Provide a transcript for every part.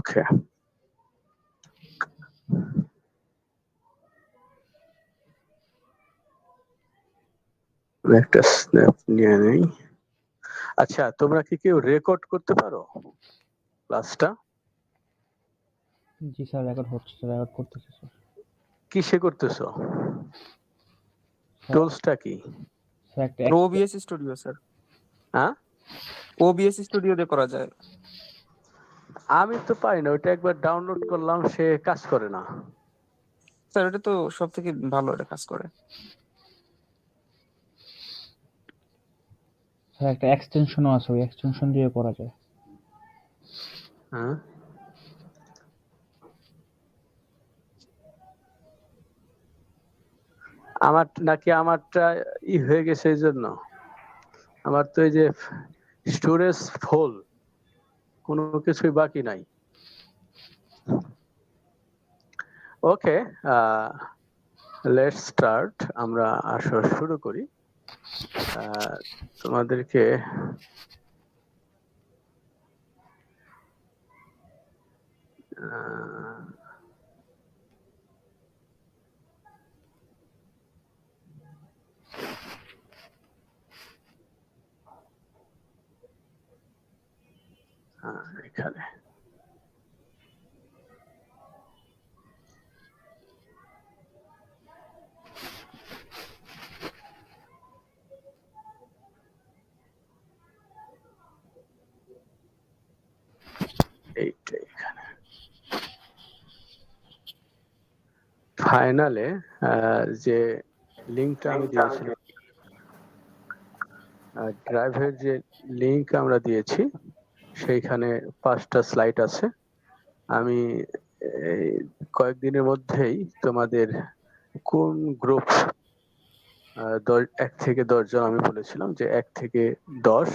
ওকে, একটা স্ন্যাপ নিয়ে নেই। আচ্ছা, তোমরা কি কেউ রেকর্ড করতে পারো ক্লাসটা? জি স্যার, রেকর্ড হচ্ছে, রেকর্ড করতেছি স্যার। কিসে করতেছো? টুলসটা কি? OBS স্টুডিও স্যার, হ্যাঁ, OBS স্টুডিও দিয়ে করা যায়। আমি তো পারি না, ওইটা একবার ডাউনলোড করলাম, সে কাজ করে না। স্যার এটা তো সব থেকে ভালো, এটা কাজ করে। স্যার একটা এক্সটেনশনও আছে, ওই এক্সটেনশন দিয়ে করা যায়। হ্যাঁ, আমার নাকি আমারটা হয়ে গেছে, এই জন্য আমার তো এই যে স্টোরেজ ফুল, কোনো কিছুই বাকি নাই। ওকে, লেটস স্টার্ট, আমরা আসর শুরু করি। তোমাদেরকে এখানে এইটা, এখানে ফাইনালে যে লিঙ্কটা আমি দিয়েছিলাম, ড্রাইভের যে লিঙ্ক আমরা দিয়েছি, সেইখানে 5টা স্লাইড আছে। আমি এই কয়েকদিনের মধ্যেই তোমাদের কোন গ্রুপ 1 থেকে 10 জন, আমি বলেছিলাম যে 1 থেকে 10,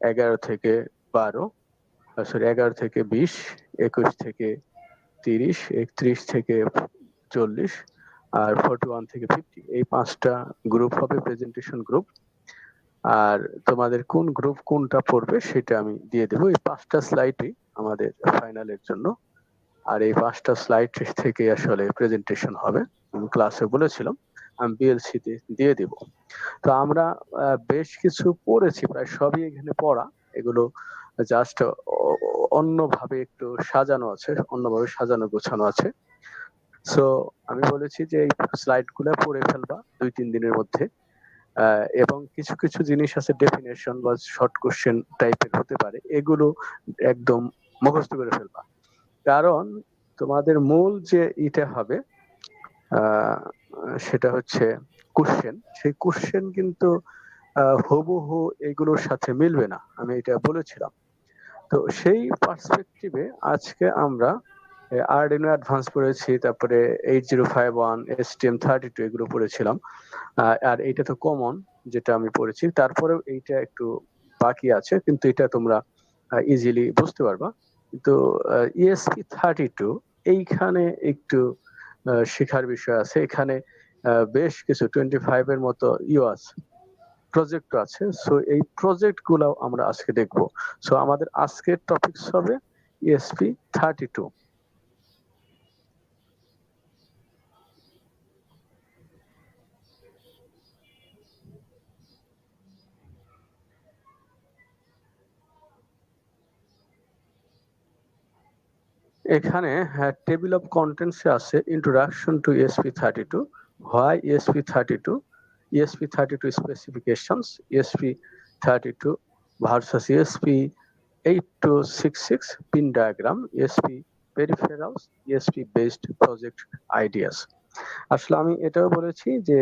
11 থেকে 12, সরি 11 থেকে 20, 21 থেকে 30, 31 থেকে 40 আর 41 থেকে 50, এই 5টা গ্রুপ হবে প্রেজেন্টেশন গ্রুপ। আর তোমাদের কোন গ্রুপ কোনটা পড়বে সেটা আমি দিয়ে দেবো। এই 5টা স্লাইডই আমাদের ফাইনালের জন্য, আর এই 5টা স্লাইড থেকে আসলে প্রেজেন্টেশন হবে। আমি ক্লাসে বলেছিলাম আমি বিএলসি তে দিয়ে দিব। তো আমরা বেশ কিছু পড়েছি, প্রায় সবই এখানে পড়া, এগুলো জাস্ট অন্যভাবে একটু সাজানো আছে, অন্যভাবে সাজানো গোছানো আছে। সো আমি বলেছি যে এই স্লাইড গুলো পড়ে ফেলবা 2-3 দিনের মধ্যে, এবং কিছু কিছু জিনিস আছে ডেফিনেশন বা শর্ট কোশ্চেন টাইপের হতে পারে, এগুলো একদম মুখস্থ করে ফেলবা। কারণ তোমাদের মূল যে এটা হবে সেটা হচ্ছে কোশ্চেন, সেই কোশ্চেন কিন্তু হুবহু এগুলোর সাথে মিলবে না, আমি এটা বলেছিলাম। তো সেই পার্সপেক্টিভে আজকে আমরা আরডিনো অ্যাডভান্স পড়েছি, তারপরে 8051, STM32 এগুলো পড়েছিলাম। আর এটা তো কমন যেটা আমি পড়েছি, তারপরেও এইটা একটু বাকি আছে, কিন্তু এটা তোমরা ইজিলি বুঝতে পারবা। কিন্তু ESP32 এইখানে একটু শেখার বিষয় আছে। এখানে বেশ কিছু 25 এর মতো আছে, প্রজেক্ট আছে। সো এই প্রজেক্ট গুলো আমরা আজকে দেখবো। সো আমাদের আজকের টপিকস হবে ESP32। এখানে টেবিল অফ কন্টেন্টস আছে introduction to ESP32, why ESP32, ESP32 specifications, ESP32 versus ESP8266 pin diagram, ESP peripherals, ESP based project ideas. আসলে আমি এটাও বলেছি যে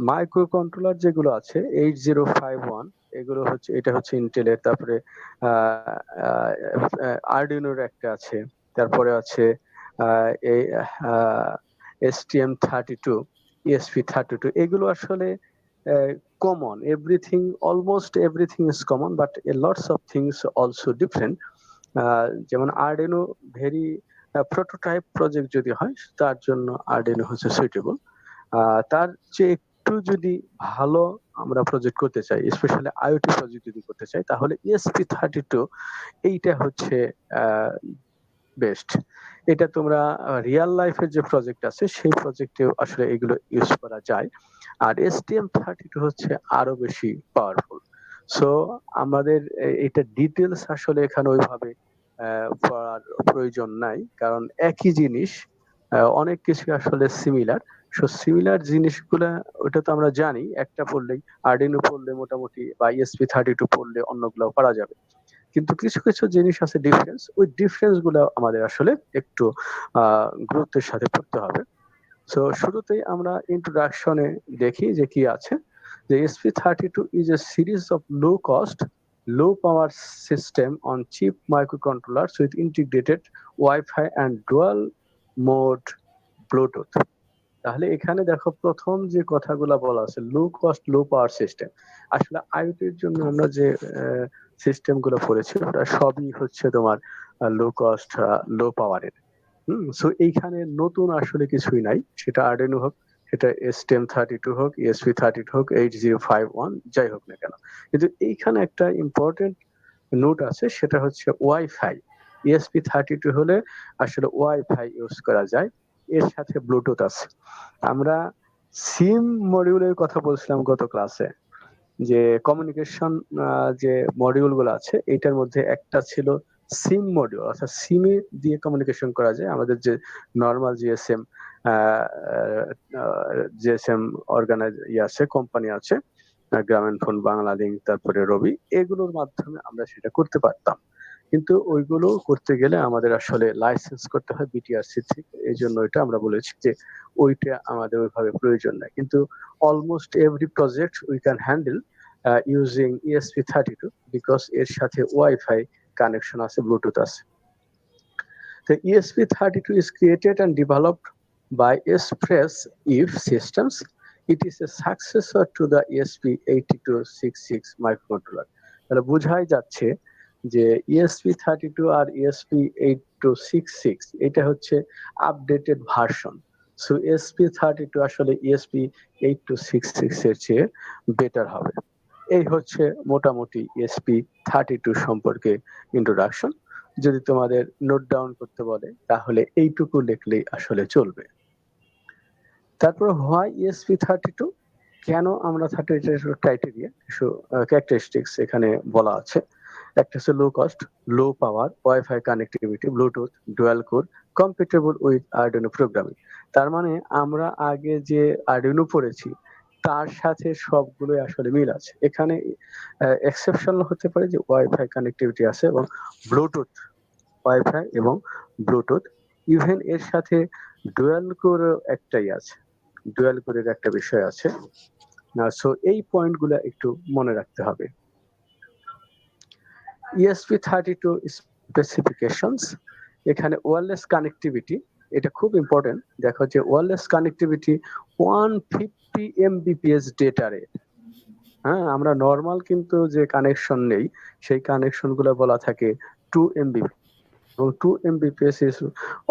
মাইক্রো কন্ট্রোলার যেগুলো আছে 8051, এগুলো হচ্ছে, এটা হচ্ছে ইন্টেলের, তারপরে আরডিনোর একটা আছে, তারপরে আছে এই STM32, ESP32, এগুলো আসলে common, everything, almost everything is common, but lots of things also different. যেমন আরডিনো ভেরি প্রোটোটাইপ প্রজেক্ট যদি হয়, তার জন্য আরডিনো হচ্ছে সুইটেবল। তার চেয়ে একটু যদি ভালো আমরা প্রজেক্ট করতে চাই, স্পেশালি আইওটি প্রজেক্ট যদি করতে চাই, তাহলে ESP32 এইটা হচ্ছে বেস্ট। এটা তোমরা রিয়াল লাইফের যে প্রজেক্ট আছে সেই প্রজেক্টেও আসলে এগুলো ইউজ করা যায়। আর STM32 হচ্ছে আরো বেশি পাওয়ারফুল। সো আমাদের এটা ডিটেলস আসলে এখানে ওইভাবে পড়ার প্রয়োজন নাই, কারণ একই জিনিস অনেক কিছু আসলে সিমিলার। সো সিমিলার জিনিসগুলা ওটা তো আমরা জানি, একটা পড়লেই আর্ডিনো পড়লে মোটামুটি বা ESP32 পড়লে অন্যগুলো পারা যাবে। কিন্তু কিছু কিছু জিনিস আছে ডিফারেন্স, ওই ডিফারেন্স গুলো আমাদের আসলে একটু গুরুত্বের সাথে পড়তে হবে। সো শুরুতেই আমরা ইন্ট্রোডাকশনে দেখি যে কি আছে। The ESP32 is a series of low-cost, low-power system on cheap microcontrollers with integrated Wi-Fi and dual-mode Bluetooth. তাহলে এখানে দেখো প্রথম যে কথাগুলা বলা আছে, লো কস্ট লো পাওয়ার সিস্টেম। আসলে আইওটির জন্য আমরা যে সিস্টেম গুলো পড়েছি ওটা সবই হচ্ছে তোমার লো কস্ট লো পাওয়ারের। সো এইখানে নতুন আসলে কিছুই নাই, সেটা আর্ডিনো হোক, সেটা STM32 হোক, ESP32 হোক, 8051 যাই হোক না কেন। কিন্তু এইখানে একটা ইম্পর্টেন্ট নোট আছে, সেটা হচ্ছে ওয়াইফাই। ESP32 হলে আসলে ওয়াইফাই ইউজ করা যায়, এর সাথে ব্লুটুথ আছে। আমরা সিম মডিউলের কথা বলছিলাম গত ক্লাসে, যে কমিউনিকেশন যে মডিউল গুলো আছে এটার মধ্যে একটা ছিল সিম মডিউল, অর্থাৎ সিমে দিয়ে কমিউনিকেশন করা যায়। আমাদের যে নর্মাল জিএসএম অর্গানাইজ আছে, কোম্পানি আছে, গ্রামীণ ফোন, বাংলালিংক, তারপরে রবি, এগুলোর মাধ্যমে আমরা সেটা করতে পারতাম। কিন্তু ওইগুলো করতে গেলে আমাদের আসলে লাইসেন্স করতে হয় বিটিআরসি থেকে। এই জন্য এটা আমরা বলেছি যে ওইটা আমাদের ওইভাবে প্রয়োজন নাই। কিন্তু almost every project we can handle using ESP32 because এর সাথে ওয়াইফাই কানেকশন আছে, ব্লুটুথ আছে। The ESP32 is created and developed by Express Eve Systems. It is a successor to the ESP8266 microcontroller. তাহলে বোঝাই যাচ্ছে যে ESP32 আর ESP8266 এটা হচ্ছে আপডেটেড ভার্সন। সো ESP32 আসলে ESP8266 এর চেয়ে বেটার হবে। এই হচ্ছে মোটামুটি ESP32 সম্পর্কে ইন্ট্রোডাকশন। যদি তোমাদের নোট ডাউন করতে বলে তাহলে এইটুকু লিখলেই আসলে চলবে। তারপর হোয়াই ESP32, কেন আমরা 32 ক্রাইটেরিয়া, কিছু ক্যারেক্টারিস্টিক্স এখানে বলা আছে। একটা হচ্ছে low cost, low power, wifi connectivity, Bluetooth, dual core, compatible with Arduino programming. তার মানে আমরা আগে যে আর্ডিনো পড়েছি তার সাথে সবগুলোই আসলে মিল আছে। এখানে এক্সেপশন হতে পারে যে ওয়াইফাই কানেক্টিভিটি আছে এবং ব্লুটুথ, ওয়াইফাই এবং ব্লুটুথ, ইভেন এর সাথে ডুয়াল কোর একটাই আছে, ডুয়াল কোরের একটা বিষয় আছে। সো এই পয়েন্টগুলো একটু মনে রাখতে হবে। ESP32 স্পেসিফিকেশনস, এখানে ওয়্যারলেস কানেক্টিভিটি, এটা খুব ইম্পর্টেন্ট। দেখো যে wireless connectivity 150 Mbps data rate. হ্যাঁ, আমরা নর্মাল কিন্তু যে কানেকশন নেই সেই কানেকশন গুলো বলা থাকে 2 Mbps, এবং 2 Mbps is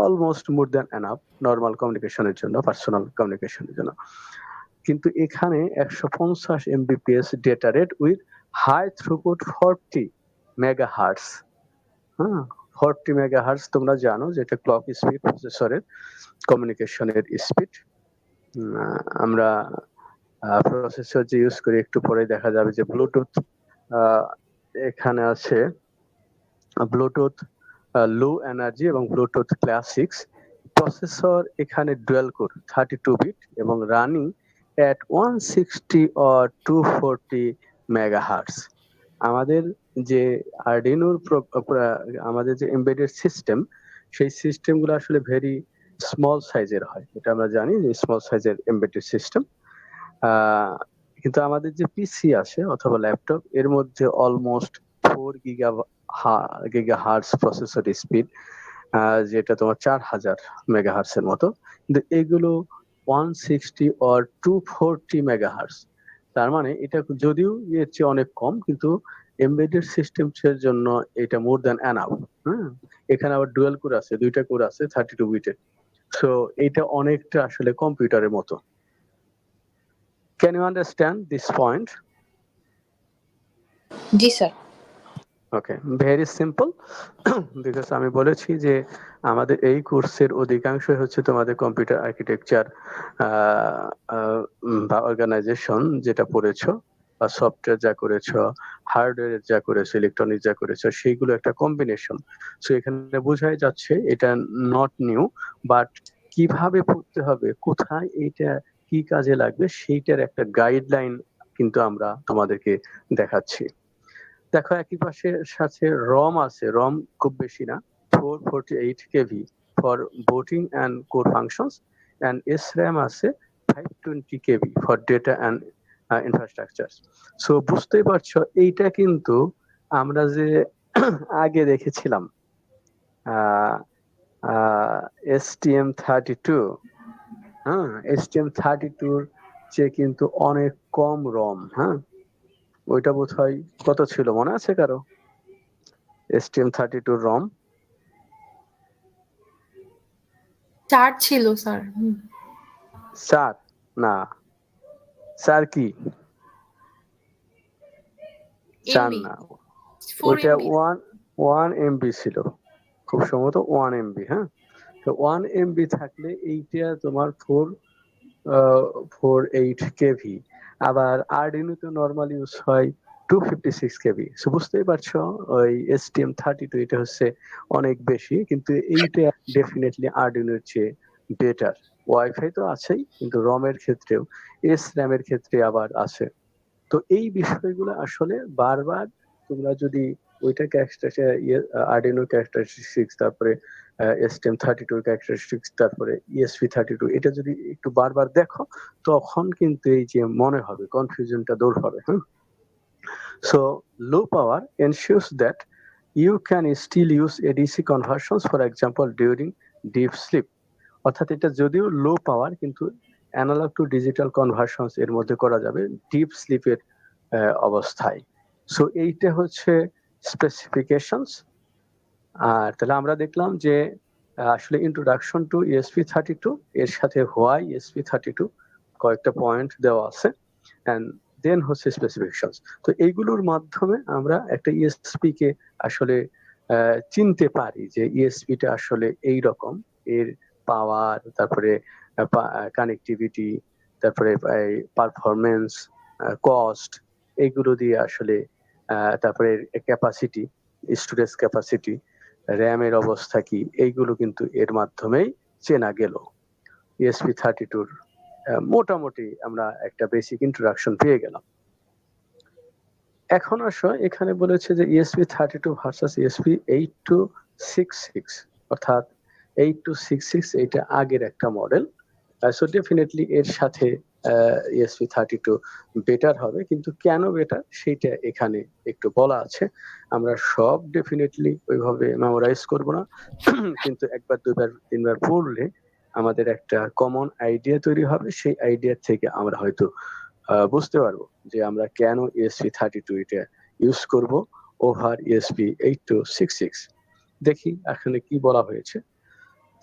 almost more than enough normal কমিউনিকেশনের জন্য, পার্সোনাল কমিউনিকেশনের জন্য। কিন্তু এখানে 150 Mbps data rate with high throughput 40 megahertz. হ্যাঁ, 40 মেগাহার্টজ তোমরা জানো যেটা ক্লক স্পিড, প্রসেসরের কমিউনিকেশনের স্পিড। আমরা প্রসেসর যে ইউজ করি একটু পরে দেখা যাবে যে ব্লুটুথ এখানে আছে, ব্লুটুথ লো এনার্জি এবং ব্লুটুথ ক্লাসিক্স। প্রসেসর এখানে ডুয়াল কোর 32 বিট এবং রানিং এট 160 or 240 মেগাহার্টজ। আমাদের যে আর্ডিনোর আমাদের যে এমবেডেড সিস্টেম, সেই সিস্টেম গুলো আসলে ভেরি স্মল সাইজের হয়, এটা আমরা জানি যে স্মল সাইজের এমবেডেড সিস্টেম। কিন্তু আমাদের যে পিসি আছে অথবা ল্যাপটপ, এর মধ্যে অলমোস্ট 4 গিগাহার্টজ প্রসেসর স্পিড, যেটা তোমার 4000 মেগাহার্টজ এর মতো। কিন্তু এগুলো 160 or 240 মেগাহার্টজ। তার মানে এটা যদিও এর চেয়ে অনেক কম, কিন্তু এমবেডেড সিস্টেমস এর জন্য এটা মোর দ্যান এনাফ। হ্যাঁ, এখানে আবার ডুয়াল কোর আছে, দুইটা কোর আছে 32 বিটের। সো এটা অনেকটা আসলে কম্পিউটারের মতো। Can you understand this point? G sir. Okay, very simple. Because আমি বলেছি যে আমাদের এই কোর্সের অধিকাংশ হচ্ছে তোমাদের কম্পিউটার আর্কিটেকচার বা অর্গানাইজেশন যেটা পড়েছো, বা সফটওয়্যার যা করেছো, হার্ডওয়্যার যা করেছো, ইলেকট্রনিক যা করেছো, সেইগুলো একটা কম্বিনেশন। সো এখানে বোঝাই যাচ্ছে এটা নট নিউ, বাট কিভাবে পড়তে হবে, কোথায় এইটা কি কাজে লাগবে, সেইটার একটা গাইডলাইন কিন্তু আমরা তোমাদেরকে দেখাচ্ছি। দেখো একই পাশে সাথে রম আছে, রম খুব বেশি না, 448 KB for booting and core functions, and SRAM আছে 520 KB for data and infrastructure. So বুঝতেই পারছো এইটা কিন্তু আমরা যে আগে দেখেছিলাম STM32, হ্যাঁ, STM32 চেয়ে কিন্তু অনেক কম রম। হ্যাঁ, ওইটা বোধহয় কত ছিল মনে আছে কারো? STM32 রম 4 ছিল স্যার। 4 না, 4 কি 4 এমবি, না, 4 ওইটা এমবি। 1 MB ছিল, খুব সম্ভবত 1 MB। হ্যাঁ, তো 1 MB থাকলে এইটা তোমার 448 কেভি। আবার আরডিনো তো নর্মাল ইউজ হয় 256 কেভি। সো বুঝতেই পারছো ওই STM32 এটা হচ্ছে অনেক বেশি, কিন্তু এইটা ডেফিনেটলি আরডিনোর চেয়ে বেটার। ওয়াইফাই তো আছেই, কিন্তু রমের ক্ষেত্রেও, SRAM এর ক্ষেত্রে আবার আছে। তো এই বিষয়গুলো আসলে বারবার তোমরা যদি ওইটাকে আরডিনো ক্যারেক্টারিস্টিক্স, তারপরে STM32 ক্যারেক্টারিস্টিক্স, তারপরে ESP32, এটা যদি একটু বারবার দেখো, তখন কিন্তু এই যে মনে হবে, কনফিউশনটা দূর হবে। হ্যাঁ, so low power ensures that you can still use ADC conversions, for example during deep sleep। অর্থাৎ এটা যদিও লো পাওয়ার, কিন্তু অ্যানালগ টু ডিজিটাল কনভার্সনস এর মধ্যে করা যাবে ডিপ স্লিপের অবস্থায়। সো এইটা হচ্ছে স্পেসিফিকেশনস। আর তাহলে আমরা দেখলাম যে আসলে ইন্ট্রোডাকশন টু ESP32, এর সাথে হোয়াই ESP32 কয়েকটা পয়েন্ট দেওয়া আছে, এন্ড দেন হচ্ছে স্পেসিফিকেশনস। তো এইগুলোর মাধ্যমে আমরা একটা ইএসপি কে আসলে চিনতে পারি যে ইএসপিটা আসলে এই রকম, এর পাওয়ার, তারপরে কানেক্টিভিটি, তারপরে পারফরমেন্স, কস্ট, এইগুলো দিয়ে আসলে তারপরে ক্যাপাসিটি, স্টোরেজ ক্যাপাসিটি, র্যামের অবস্থা কি, এইগুলো কিন্তু এর মাধ্যমেই চেনা গেল। ESP32 মোটামুটি আমরা একটা বেসিক ইন্ট্রোডাকশন পেয়ে গেলাম। এখন আসো, এখানে বলেছে যে ESP32 ভার্সাস ESP8266, অর্থাৎ 8266 এটা আগের একটা মডেল। সো ডেফিনেটলি এর সাথে ESP32 বেটার হবে, কিন্তু কেন বেটার সেইটা এখানে একটু বলা আছে। আমরা সব ডেফিনেটলি ওইভাবে মেমোরাইজ করব না, কিন্তু একবার দুইবার তিনবার পড়লে আমাদের একটা কমন আইডিয়া তৈরি হবে। সেই আইডিয়া থেকে আমরা হয়তো বুঝতে পারবো যে আমরা কেন ESP32 এটা ইউজ করব ওভার ESP8266। দেখি এখানে কি বলা হয়েছে।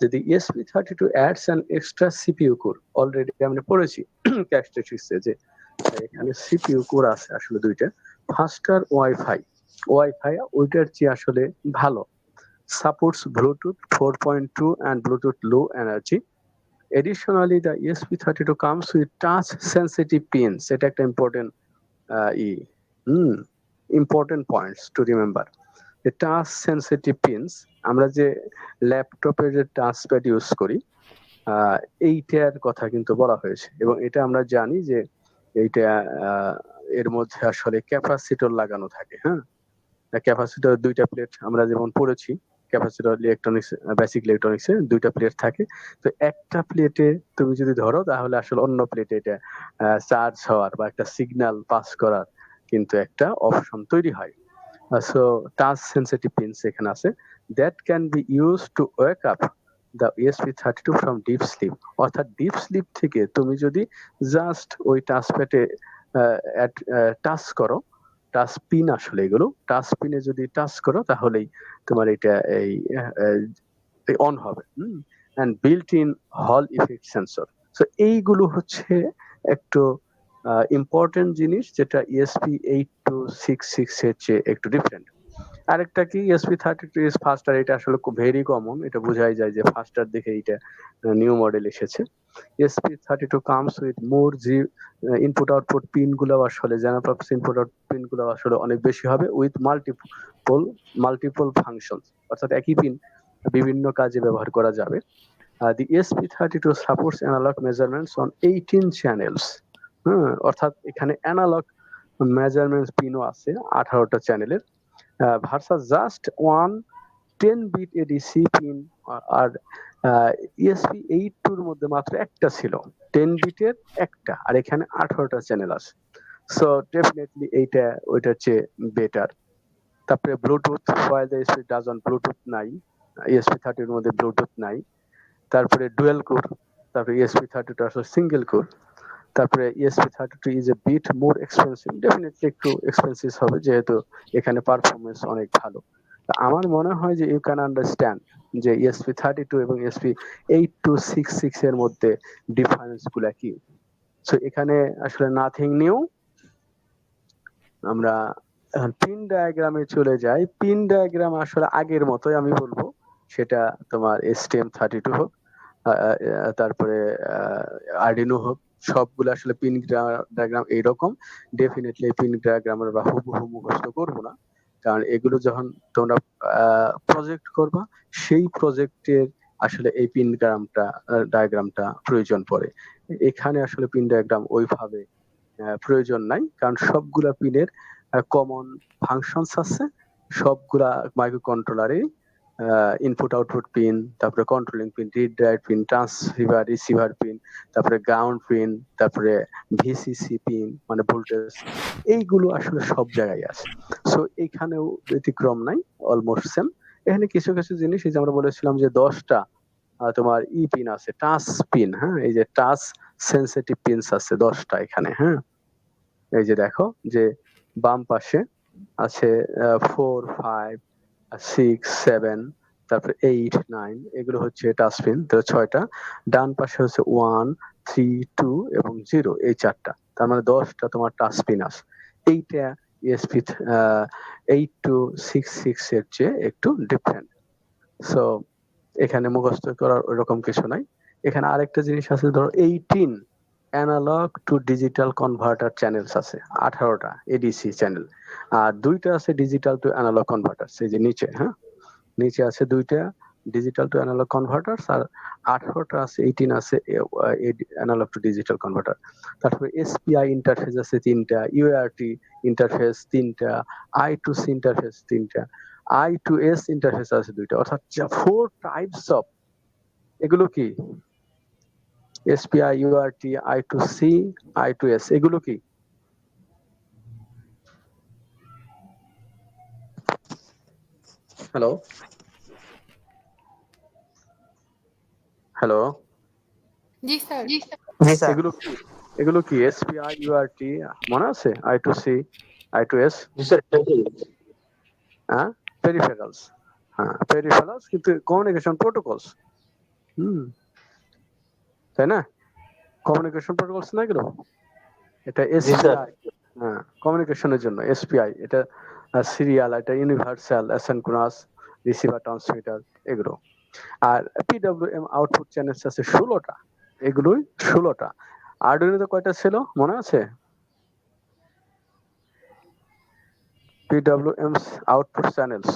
যদি ESP32 adds an extra CPU core, already আমরা পড়েছি ক্যারেক্টারিস্টিক্সে যে এখানে সিপিইউ কোর আছে আসলে দুইটা, ফাস্টার ওয়াইফাই ওইটার চেয়ে আসলে ভালো, supports Bluetooth 4.2 and Bluetooth low energy. Additionally, the ESP32 comes with touch sensitive pins. এটা একটা important E hmm important points to remember. Touch sensitive pins, আমরা যে ল্যাপটপে যে টাচ প্যাড ইউজ করি, আহ, এইটার কথা কিন্তু বলা হয়েছে, এবং এটা আমরা জানি যে এইটা আহ, এর মধ্যে আসলে ক্যাপাসিটর লাগানো থাকে। হ্যাঁ, ক্যাপাসিটর দুইটা প্লেট আমরা যেমন পড়েছি, ক্যাপাসিটর ইলেকট্রনিক্স, বেসিক ইলেকট্রনিক্সে দুইটা প্লেট থাকে। তো একটা প্লেটে তুমি যদি ধরো, তাহলে আসলে অন্য প্লেটে এটা চার্জ হওয়ার বা একটা সিগন্যাল পাস করার কিন্তু একটা অপশন তৈরি হয়। সো টাচ সেন্সিটিভ পিনস এখানে আছে, that can be use to wake up the ESP32 from deep sleep. অর্থাৎ ডিপ স্লিপ থেকে তুমি যদি জাস্ট ওই টাচ প্যাডে টাচ করো, টাচ পিন আসলে এগুলো, টাচ পিনে যদি টাচ করো তাহলেই তোমার এটা এই অন হবে। এন্ড বিল্ট ইন হল ইফেক্ট সেন্সর। সো এইগুলো হচ্ছে একটু ইম্পর্টেন্ট জিনিস, যেটা ESP8266 এর চেয়ে একটু ডিফারেন্ট। আরেকটা কি ESP32 is faster, এটা আসলে খুব ভেরি কমন, এটা বোঝাই যায় যে ফাস্টার দেখে এটা নিউ মডেল এসেছে। ESP32 comes with more input output pin গুলো আসলে general purpose input output pin গুলো আসলে অনেক বেশি হবে উইথ মাল্টিপল ফাংশন, অর্থাৎ একই পিন বিভিন্ন কাজে ব্যবহার করা যাবে। The ESP32 supports analog measurements on 18 channels। অর্থাৎ এখানে অ্যানালগ মেজারমেন্টস পিনও আছে 18টা চ্যানেলের, versus just one 10 bit ADC pin. আর ESP82 এর মধ্যে মাত্র একটা ছিল, 10 বিটের একটা, আর এখানে 18টা চ্যানেল আছে। সো ডেফিনেটলি এইটা ওইটার চেয়ে বেটার। তারপরে Bluetooth, while the ESP doesn't Bluetooth নাই, ESP30 এর মধ্যে ব্লুটুথ নাই। তারপরে ডুয়েল কোর, তারপরে ESP32 আসলে সিঙ্গেল কোর। তারপরে ESP32 is a bit more expensive, definitely একটু এক্সপেন্সিভ হবে যেহেতু এখানে পারফরমেন্স অনেক ভালো। আমার মনে হয় যে ইউ ক্যান আন্ডারস্ট্যান্ড যে ESP32 এবং ESP8266 এর মধ্যে ডিফারেন্স গুলা কি। সো এখানে আসলে নাথিং নিউ। আমরা পিন ডায়াগ্রামে চলে যাই। পিন ডায়াগ্রাম আসলে আগের মতোই আমি বলবো, সেটা তোমার STM32 হোক, তারপরে আর্ডিনো হোক, সবগুলো আসলে পিন ডায়াগ্রাম এইরকম। ডেফিনেটলি পিন ডায়াগ্রামের বা হুবহু মুখস্থ করবো না, কারণ এগুলো যখন তোমরা প্রজেক্ট করবা সেই প্রজেক্টের আসলে এই পিন ডায়াগ্রামটা প্রয়োজন পড়ে। এখানে আসলে পিন ডায়াগ্রাম ওইভাবে প্রয়োজন নাই, কারণ সবগুলা পিনের কমন ফাংশনস আছে, সবগুলা মাইক্রো কন্ট্রোলারে ইনপুট আউটপুট পিন, তারপরে controlling pin, read write pin, transceiver receiver pin, তারপরে গ্রাউন্ড পিন, তারপরে ভিসিসি পিন মানে ভোল্টেজ, এইগুলো আসলে সব জায়গায় আছে। সো এইখানেও ব্যতিক্রম নাই, অলমোস্ট সেম। এখানে কিছু কিছু জিনিস, এই যে আমরা বলেছিলাম যে 10টা তোমার পিন আছে, টাচ পিন, হ্যাঁ, এই যে টাচ সেন্সিটিভ পিনস আছে 10টা এখানে, হ্যাঁ। এই যে দেখো যে বাম পাশে আছে 4, 5, 6, 7, তারপরে 8, 9, এগুলো হচ্ছে টাচ পিন, তো 6টা। ডান পাশে হচ্ছে 1, 3, 2 এবং 0, এই 4টা, তার মানে 10টা তোমার টাচ পিন আছে। এইটা ESP 8266 এর চেয়ে একটু ডিফারেন্ট। সো এখানে মুখস্থ করার ওরকম কিছু নাই। এখানে আরেকটা জিনিস আছে, ধরো 18 analog to digital converter channels আছে, 18টা এডিসি চ্যানেল, আর 2টা আছে ডিজিটাল টু অ্যানালগ কনভার্টার। এই যে নিচে, হ্যাঁ, নিচে আছে 2টা ডিজিটাল টু অ্যানালগ কনভার্টার, আর 18টা আছে, 18 আছে অ্যানালগ টু ডিজিটাল কনভার্টার। তারপরে এসপিআই ইন্টারফেস আছে 3টা, ইউআরটি ইন্টারফেস 3টা, I2C ইন্টারফেস 3টা, I2S ইন্টারফেস আছে 2টা, অর্থাৎ 4 টাইপস অফ, এগুলো কি এসপিআই, ইউআরটি, I2C, I2S, এগুলো কি? হ্যালো হ্যালো জি স্যার। জি স্যার। এগুলো কি? এগুলো কি এসপিআই, ইউআরটি মনে আছে? I2C, I2S, জি স্যার। হ্যাঁ, পেরিফেরালস। হ্যাঁ, পেরিফেরালস কিন্তু কমিউনিকেশন প্রোটোকলস। হুম, তাই না? কমিউনিকেশন প্রোটোকলস না এগুলো? এটা জি স্যার। এসপিআই, হ্যাঁ, কমিউনিকেশনের জন্য এসপিআই, এটা সিরিয়াল, এটা ইউনিভার্সাল অ্যাসিনক্রোনাস রিসিভার ট্রান্সমিটার, এগুলো। আর পিডব্লিউএম আউটপুট চ্যানেলস আছে 16টা, এগুলোই 16টা। আরডুইনোতে কয়টা ছিল মনে আছে? পিডব্লিউএম আউটপুট চ্যানেলস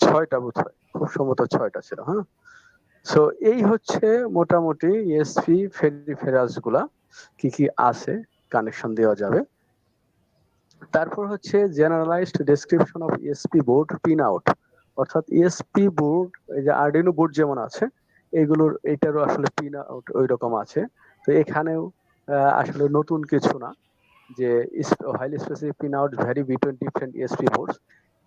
6টা বোধ হয়, খুব সম্ভবত 6টা ছিল, হ্যাঁ। সো এই হচ্ছে মোটামুটি এসপি পেরিফেরালস গুলা কি কি আছে, কানেকশন দেওয়া যাবে। তারপর হচ্ছে generalised description of ESP board pin out, অর্থাৎ ESP বোর্ড, এই যে আরডিনো বোর্ড যেমন আছে, এগুলোর এটারও আসলে পিন আউট ওই রকম আছে। তো এখানেও আসলে নতুন কিছু না, যে highly specific pin out vary between different ESP boards.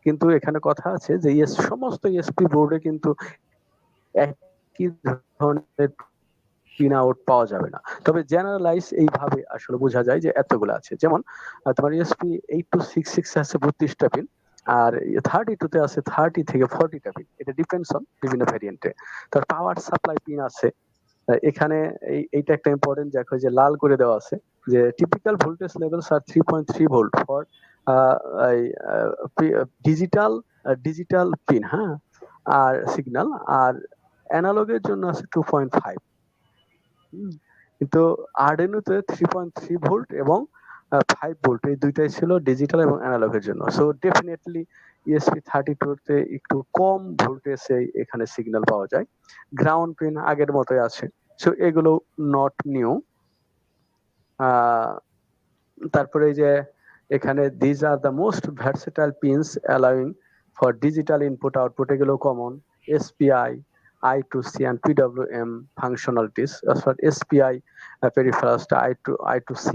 কিন্তু এখানে কথা আছে যে সমস্ত ESP বোর্ডে কিন্তু একই ধরনের পিন আউট পাওয়া যাবে না, তবে জেনারেলাইজ এইভাবে আসলে বোঝা যায় যে এতগুলো আছে। যেমন তোমার ESP8266 আছে 32টা পিন, আর 32 তে আছে 30 থেকে 40টা পিন, এটা ডিপেন্ডস অন বিভিন্ন ভ্যারিয়েন্টে। তার পাওয়ার সাপ্লাই পিন আছে এখানে, এইটা একটা ইম্পর্টেন্ট, দেখো যে লাল করে দেওয়া আছে যে typical voltage levels are 3.3 volt for digital digital pin, হ্যাঁ, আর সিগন্যাল, আর অ্যানালগের জন্য আছে 2.5। কিন্তু আর্ডিনোতে 3.3 ভোল্ট এবং 5 ভোল্ট, এই দুইটাই ছিল ডিজিটাল এবং অ্যানালগের জন্য। সো ডেফিনেটলি ESP32 তে একটু কম ভোল্টেজে এখানে সিগন্যাল পাওয়া যায়। গ্রাউন্ড পিন আগের মতোই আছে, সো এগুলো নট নিউ। তারপরে এই যে এখানে these are the most versatile pins allowing for digital input output, এগুলো কমন। SPI, I2C and PWM functionalities. As for SPI peripherals, I2C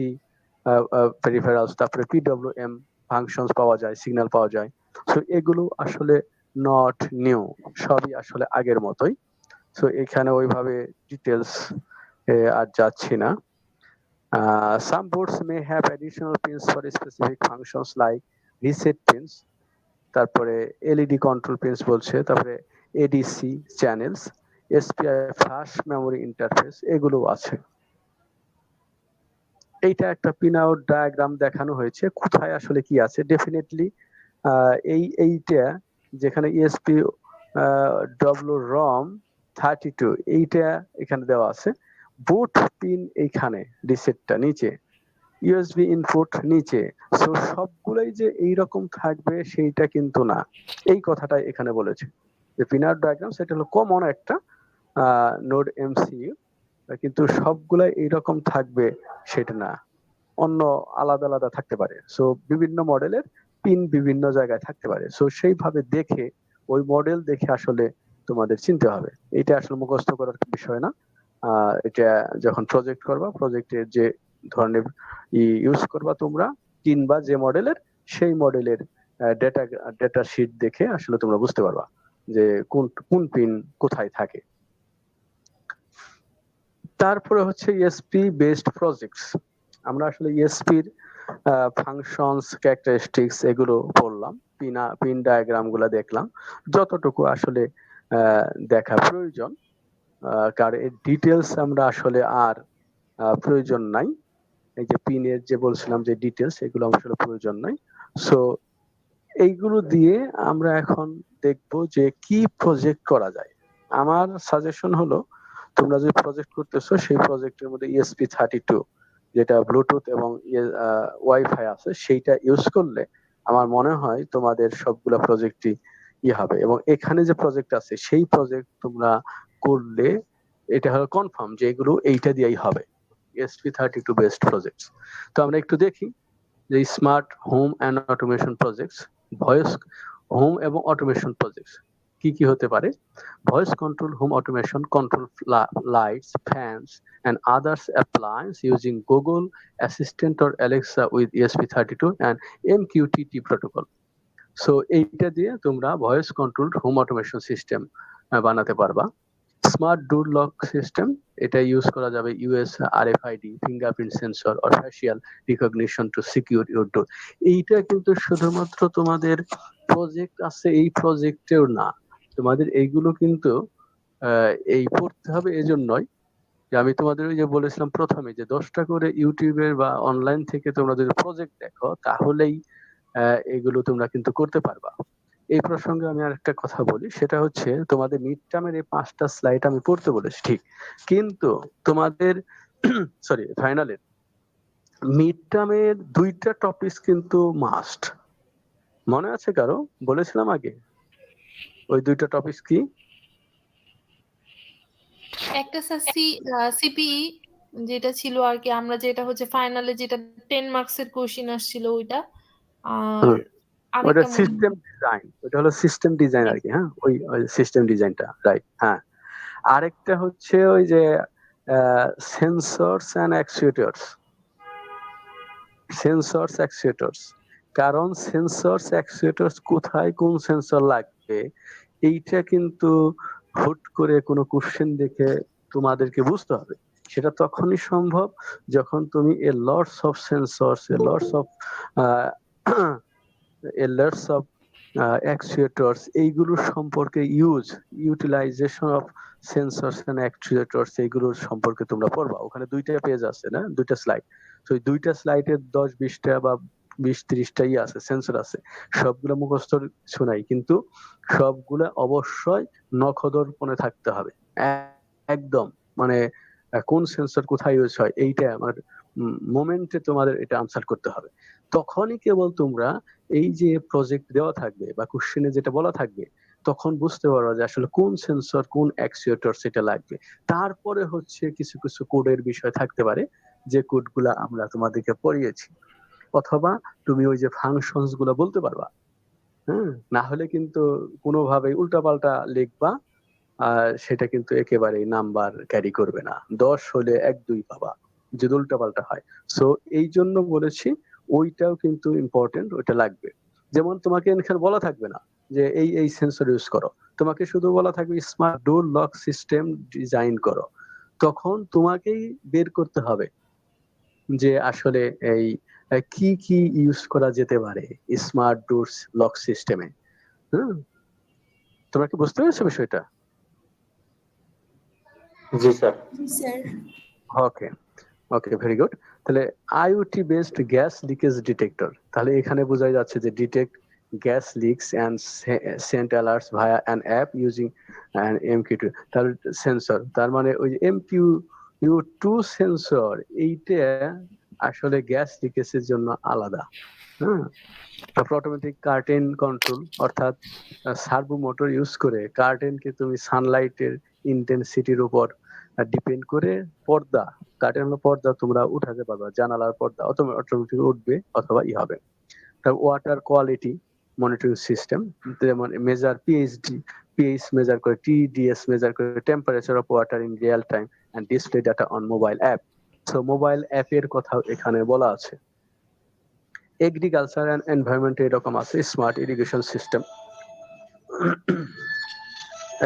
peripherals, তারপরে PWM functions পাওয়া যায়, সিগন্যাল পাওয়া যায়। সো এগুলো আসলে নট নিউ, সবই আসলে আগের মতোই। সো এখানে ওইভাবে ডিটেলস আর যাচ্ছি না। Some boards may have additional pins for specific functions like reset pins, তারপরে এলইডি কন্ট্রোল পিনস বলছে, তারপরে ADC channels, SPI flash memory interface, এগুলো আছে। এইটা একটা পিন আউট ডায়াগ্রাম দেখানো হয়েছে, কোথায় আসলে কি আছে। ডেফিনেটলি এইটা যেখানে ইএসপি WROM32, এইটা এখানে দেওয়া আছে। বুট পিন এইখানে, রিসেটটা নিচে, ইউএসবি ইনপুট নিচে। সো সবগুলাই যে এইরকম থাকবে সেইটা কিন্তু না, এই কথাটাই এখানে বলেছে। যে পিনার ডায়াগ্রাম সেটা হলো কমন একটা নোড এমসিইউ, কিন্তু সবগুলাই এইরকম থাকবে সেটা না, অন্য আলাদা আলাদা থাকতে পারে। সো বিভিন্ন মডেলের পিন বিভিন্ন জায়গায় থাকতে পারে। সো সেইভাবে দেখে, ওই মডেল দেখে আসলে তোমাদের চিনতে হবে। এটা আসলে মুখস্থ করার বিষয় না। এটা যখন প্রজেক্ট করবা, প্রজেক্টের যে ধরনের ইউজ করবা তোমরা, কিনবা যে মডেলের, সেই মডেলের ডেটা ডেটা শিট দেখে আসলে তোমরা বুঝতে পারবা যে কোন কোন পিন কোথায় থাকে। তারপরে হচ্ছে ইএসপি বেসড প্রজেক্টস। আমরা আসলে ইএসপির ফাংশনস, ক্যারেক্টারিস্টিক্স এগুলো পড়লাম, পিন ডায়াগ্রাম গুলা দেখলাম, যতটুকু আসলে দেখা প্রয়োজন। কারণ এর ডিটেলস আমরা আসলে আর প্রয়োজন নাই। এই যে পিনের যে বলছিলাম যে ডিটেলস, এগুলো আসলে প্রয়োজন নাই। সো এইগুলো দিয়ে আমরা এখন দেখবো যে কি প্রজেক্ট করা যায়। আমার সাজেশন হলো, তোমরা যে প্রজেক্ট করতেছো সেই প্রজেক্টের মধ্যে ESP32, যেটা ব্লুটুথ এবং ওয়াইফাই আছে, সেইটা ইউজ করলে আমার মনে হয় তোমাদের সবগুলা প্রজেক্টই হবে। এবং এখানে যে প্রজেক্ট আছে সেই প্রজেক্ট তোমরা করলে এটা হলো কনফার্ম যে এগুলো এইটা দিয়েই হবে, ESP32 বেসড প্রজেক্টস। তো আমরা একটু দেখি যে smart home and automation projects, voice home এবং অটোমেশন প্রজেক্টস কি কি হতে পারে। Voice control home automation, control lights, fans and others appliance using Google Assistant or Alexa with ESP32 and MQTT protocol. So এইটা দিয়ে তোমরা voice control home automation system বানাতে পারবা। স্মার্ট ডোর লক সিস্টেম, এটা ইউজ করা যাবে us RFID, fingerprint sensor or facial recognition to secure your door. এইটা কিন্তু শুধুমাত্র তোমাদের প্রজেক্ট আছে এই প্রজেক্টেও না, তোমাদের এইগুলো কিন্তু এই পড়তে হবে এজন্যই যে আমি তোমাদের ওই যে বলেছিলাম প্রথমে যে 10টা করে ইউটিউবের বা অনলাইন থেকে তোমরা যদি প্রজেক্ট দেখো, তাহলেই এগুলো তোমরা কিন্তু করতে পারবা। এই প্রসঙ্গে আমি আরেকটা কথা বলি, সেটা হচ্ছে তোমাদের মিড টার্মের এই 5টা স্লাইড আমি পড়তে বলেছি ঠিক, কিন্তু তোমাদের সরি ফাইনালের মিড টার্মের 2টা টপিক কিন্তু মাস্ট। মনে আছে কারো? বলেছিলাম আগে ওই 2টা টপিক কি? একটা সিপিই যেটা ছিল আর কি, আমরা যেটা হচ্ছে ফাইনালে যেটা 10 মার্কসের কোশ্চেন আসছিল ওইটা, আর ওটা আরেকটা মনে সিস্টেম ডিজাইন, ওটা হলো সিস্টেম ডিজাইন আর কি। হ্যাঁ, ওই সিস্টেম ডিজাইনটা রাইট। হ্যাঁ, আরেকটা হচ্ছে ওই যে সেন্সরস এন্ড অ্যাকচুয়েটরস, সেন্সরস অ্যাকচুয়েটরস। কারণ সেন্সরস অ্যাকচুয়েটরস কোথায় কোন সেন্সর লাগবে এইটা কিন্তু হুট করে কোনো কোশ্চেন দেখে তোমাদেরকে বুঝতে হবে। সেটা তখনই সম্ভব যখন তুমি a lots of sensors, a lots of actuators এইগুলোর সম্পর্কে utilization of sensors and actuators এইগুলোর সম্পর্কে তোমরা পড়বা। ওখানে 2টা পেজ আছে না, 2টা স্লাইড। তো ওই 2টা স্লাইডের 10-20টা বা 20-30টাই আছে, সেন্সর আছে। সবগুলো মুখস্থ কিছু নাই, কিন্তু সবগুলা অবশ্যই নখদর্পণে থাকতে হবে। একদম মানে কোন সেন্সর কোথায় ইউজ হয় এইটা আমার মোমেন্টে তোমাদের এটা আনসার করতে হবে। তখনই কেবল তোমরা এই যে প্রজেক্ট দেওয়া থাকবে বা কোশ্চেনে যেটা বলা থাকবে, তখন বুঝতে পারবা যে আসলে কোন সেন্সর কোন অ্যাকচুয়েটর সেটা লাগবে। তারপরে হচ্ছে কিছু কিছু কোডের বিষয় থাকতে পারে, যে কোডগুলা আমরা তোমাদেরকে পড়িয়েছি, অথবা তুমি ওই যে ফাংশনস গুলা বলতে পারবা। হ্যাঁ, না হলে কিন্তু কোনোভাবে উল্টাপাল্টা লিখবা, আর সেটা কিন্তু একেবারেই নাম্বার ক্যারি করবে না। 10 হলে 1-2 পাবা যদি উল্টাপাল্টা হয়। সো এই জন্য বলেছি ওইটাও কিন্তু ইম্পর্টেন্ট, ওইটা লাগবে। যেমন তোমাকে এখানে বলা থাকবে না যে এই সেন্সর ইউজ করো, তোমাকে শুধু বলা থাকবে smart door lock system design করো। তখন তোমাকেই বের করতে হবে যে আসলে এই কি কি ইউজ করা যেতে পারে স্মার্ট ডোরস লক সিস্টেমে। হুম, তোমরা কি বুঝতে পেরেছো বিষয়টা? জি sir. Okay, okay, very good. তাহলে IoT based gas leakage detector, তাহলে এখানে বোঝাই যাচ্ছে যে detect gas leaks and sent alerts via an app using an MQ2, তাহলে সেন্সর, তার মানে ওই MQ2 সেন্সর এইটা আসলে গ্যাস লিকেজের জন্য আলাদা। হ্যাঁ, তারপর অটোমেটিক কার্টেন কন্ট্রোল, অর্থাৎ সার্ভো মোটর ইউজ করে কার্টেনকে তুমি সানলাইটের ইন্টেন্সিটির উপর ডিপেন্ড করে পর্দা, কার্টেন হলো পর্দা, তোমরা উঠাতে পারবা, জানালার পর্দা অটোমেটিক উঠবে অথবা ই হবে। তার ওয়াটার কোয়ালিটি মনিটরিং সিস্টেম, যেমন মেজার পিএইচ মেজার করে, TDS মেজার করে, temperature of water in real time and display data on mobile app. So mobile অ্যাপের কথা এখানে বলা আছে। এগ্রিকালচার এন্ড এনভায়রনমেন্ট এরকম আছে, স্মার্ট ইরিগেশন সিস্টেম।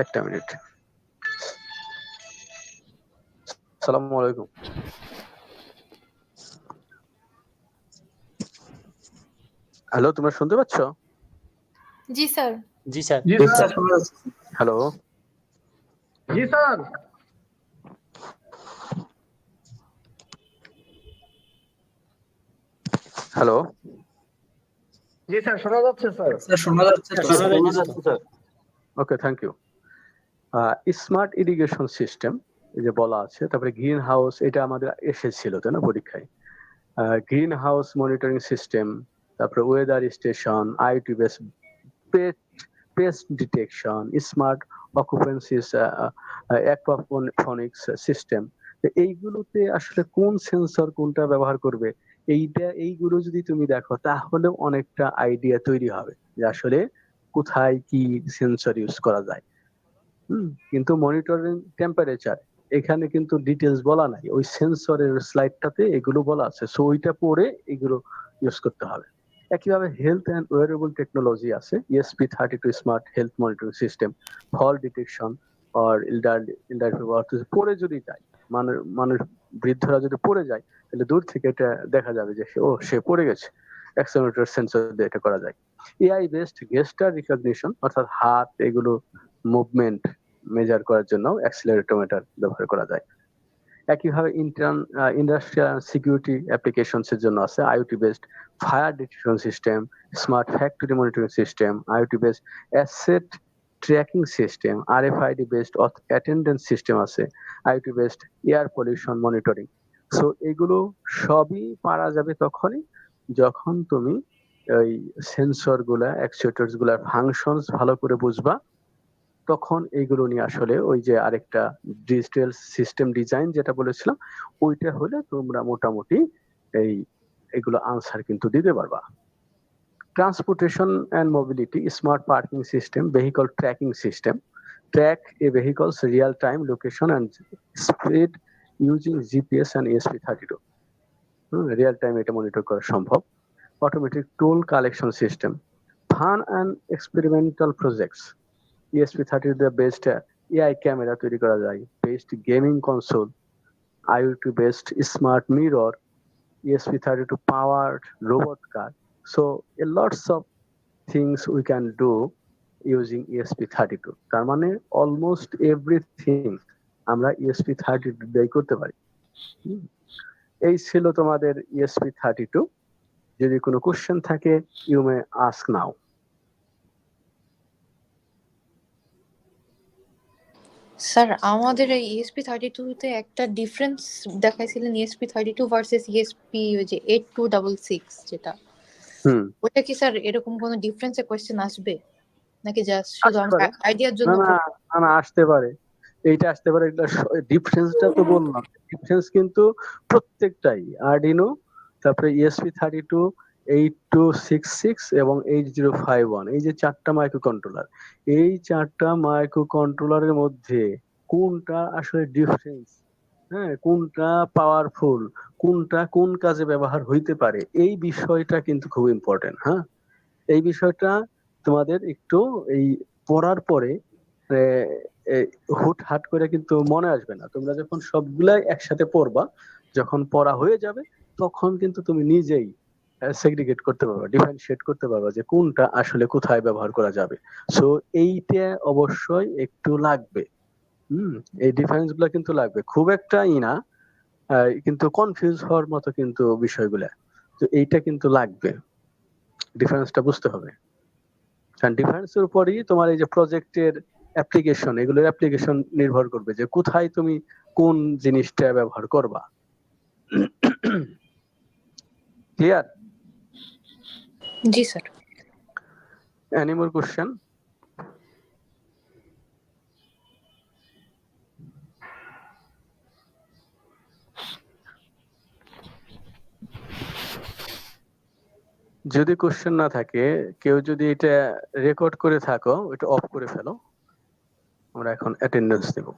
একটা মিনিট। আসসালামু আলাইকুম। হ্যালো, তোমরা শুনতে পাচ্ছ? জি স্যার। জি স্যার। জি স্যার, শোনা যাচ্ছে। হ্যালো, জি স্যার। হ্যালো। জি স্যার, শোনা যাচ্ছে স্যার। স্যার শোনা যাচ্ছে তো। শোনা যাচ্ছে sir. Okay, thank you. Smart irrigation system এই যে বলা আছে, তারপরে গ্রিন হাউস, এটা আমাদের এসেছিল তাই না পরীক্ষায়। গ্রিন হাউস মনিটরিং সিস্টেম, তারপরে weather station, IT base pest detection, smart occupancies, aquaponics system. এইগুলোতে আসলে কোন সেন্সর কোনটা ব্যবহার করবে, এইগুলো যদি তুমি দেখো তাহলে অনেকটা আইডিয়া তৈরি হবে যে আসলে কোথায় কি সেন্সর ইউজ করা যায়। কিন্তু মনিটরিং টেম্পারেচার, এখানে কিন্তু ডিটেলস বলা নাই, ওই সেন্সরের স্লাইডটাতে এগুলো বলা আছে, সো ওইটা পড়ে এগুলো ইউজ করতে হবে। একইভাবে হেলথ এন্ড ওয়ারেবল টেকনোলজি আছে, ESP32 smart health monitoring system, fall detection or পড়ে যদি যায়, মানুষ বৃদ্ধরা যদি পড়ে যায় তাহলে দূর থেকে এটা দেখা যাবে যে সে পড়ে গেছে, অ্যাক্সেলেরোমিটার সেন্সর দিয়ে এটা করা যায়। AI বেসড গেস্টার রিকগনিশন, অর্থাৎ হাত এগুলো মুভমেন্ট মেজার করার জন্য অ্যাক্সিলারোমিটার ব্যবহার করা যায়। একইভাবে ইন্ডাস্ট্রিয়াল সিকিউরিটি অ্যাপ্লিকেশনস এর জন্য আছে IoT based fire detection system, smart factory monitoring system, IoT based asset tracking system, RFID based attendance system আছে, IoT based air pollution monitoring. So এগুলো সবই পারা যাবে তখনই যখন তুমি ওই সেন্সর গুলা অ্যাকচুয়েটরস গুলার ফাংশনস ভালো করে বুঝবা। তখন এইগুলো নিয়ে আসলে ওই যে আরেকটা ডিজিটাল সিস্টেম ডিজাইন যেটা বলেছিলাম, ওইটা হলে তোমরা মোটামুটি এই এগুলো আনসার কিন্তু দিতে পারবা। Transportation and mobility, smart parking system, vehicle tracking system, track a vehicles real time location and speed using GPS and ESP32, real time এটা মনিটর করা সম্ভব। Automatic toll collection system, fun and experimental projects, ESP32 দিয়ে best AI camera তৈরি করা যায়, best gaming console, IoT best smart mirror, ESP32 powered robot car. So a lots of things we can do using ESP32. তার মানে almost everything আমরা ESP32 দিয়ে করতে পারি। এই ছিল তোমাদের ESP32। যদি কোনো কোশ্চেন থাকে, you may ask now. Sir আমাদের এই ESP32 তে একটা ডিফারেন্স দেখাইছিলেন, ESP32 ভার্সেস ESP ওই যে 8266 যেটা, ওটা কি স্যার এরকম কোনো ডিফারেন্সে কোশ্চেন আসবে নাকি জাস্ট শুধু আসতে পারে। আমরা আইডিয়ার না জন্য না না না, আসতে পারে, এইটা আসতে পারে। ডিফারেন্সটা তো বললাম, ডিফারেন্স কিন্তু প্রত্যেকটাই আরডিনো, তারপরে ESP32, 8266 এবং 8051, এই যে 4টা মাইক্রো কন্ট্রোলার, এই 4টা মাইক্রো কন্ট্রোলারের মধ্যে কোনটা আসলে ডিফারেন্স, হ্যাঁ, কোনটা পাওয়ারফুল, কোনটা কোন কাজে ব্যবহার হইতে পারে, এই বিষয়টা কিন্তু খুব ইম্পর্টেন্ট। হ্যাঁ, এই বিষয়টা তোমাদের একটু এই পড়ার পরে হুটহাট করে কিন্তু মনে আসবে না। তোমরা যখন সবগুলাই একসাথে পড়বা, যখন পড়া হয়ে যাবে, তখন কিন্তু তুমি নিজেই সেগ্রিগেট করতে পারবা, ডিফারেন্সিয়েট করতে পারবা যে কোনটা আসলে কোথায় ব্যবহার করা যাবে। সো এইটা অবশ্যই একটু লাগবে। এই ডিফারেন্স গুলা কিন্তু লাগবে, খুব একটা না, কিন্তু কনফিউজ হওয়ার মতো কিন্তু বিষয়গুলা, তো এইটা কিন্তু লাগবে, ডিফারেন্সটা বুঝতে হবে। কারণ ডিফারেন্সের উপরই তোমার এই যে প্রজেক্টের অ্যাপ্লিকেশন, এগুলোর অ্যাপ্লিকেশন নির্ভর করবে যে কোথায় তুমি কোন জিনিসটা ব্যবহার করবা। ক্লিয়ার? জি স্যার। Any more question? যদি কোশ্চেন না থাকে, কেউ যদি এটা রেকর্ড করে থাকো, এটা অফ করে ফেলো, আমরা এখন অ্যাটেন্ডেন্স দেব।